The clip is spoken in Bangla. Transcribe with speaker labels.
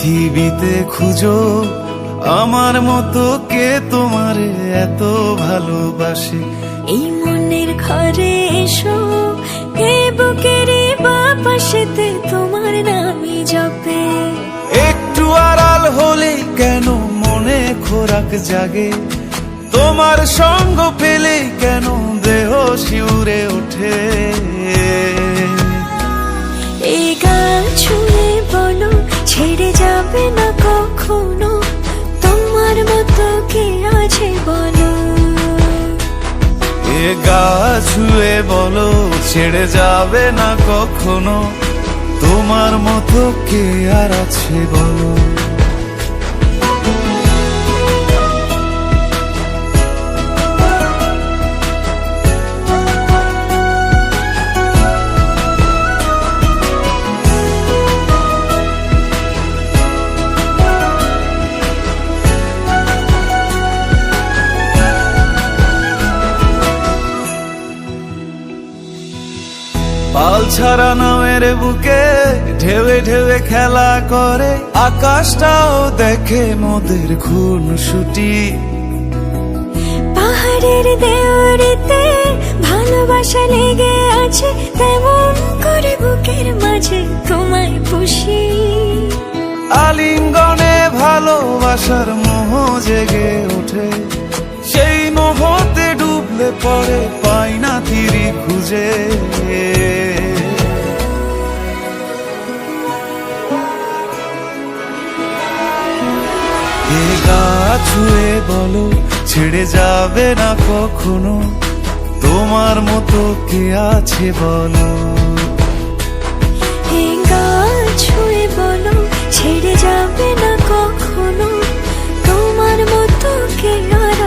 Speaker 1: পৃথিবীতে খুঁজো আমার মতো কে তোমারে এত ভালোবাসে।
Speaker 2: এই মনের ঘরে এসো, এ বুকের বাপাশেতে তোমার নামই জপে।
Speaker 1: একটু আড়াল হলে কেন মনে খোরাক জাগে, তোমার সঙ্গ পেলে কেন দেহ শিউরে ওঠে।
Speaker 2: এই গান ছুঁয়ে বলো ছেড়ে যাবে না কখনো, তোমার মতো কে আছে বলো।
Speaker 1: এ গা ছুঁয়ে বলো ছেড়ে যাবে না কখনো, তোমার মতো কে আর আছে বলো। পাল ছাড়া নামের বুকে ঢেউে ঢেউে খেলা করে, আকাশটাও দেখে মোদের খুনসুটি।
Speaker 2: পাহাড়ের দেওয়ারিতে ভালোবাসা লেগে আছে, তেমন করে বুকের মাঝে তোমায় পুষি।
Speaker 1: আলিঙ্গনে ভালোবাসার মোহ জেগে ওঠে, সেই মোহতে ডুবলে পরে পাই না তীরি খুঁজে। এ গা ছুঁয়ে বলো ছেড়ে যাবে না কখনো, তোমার মতো কে আছে বলো।
Speaker 2: এই গান ছুঁয়ে বলো ছেড়ে যাবে না কখনো, তোমার মতো কে আর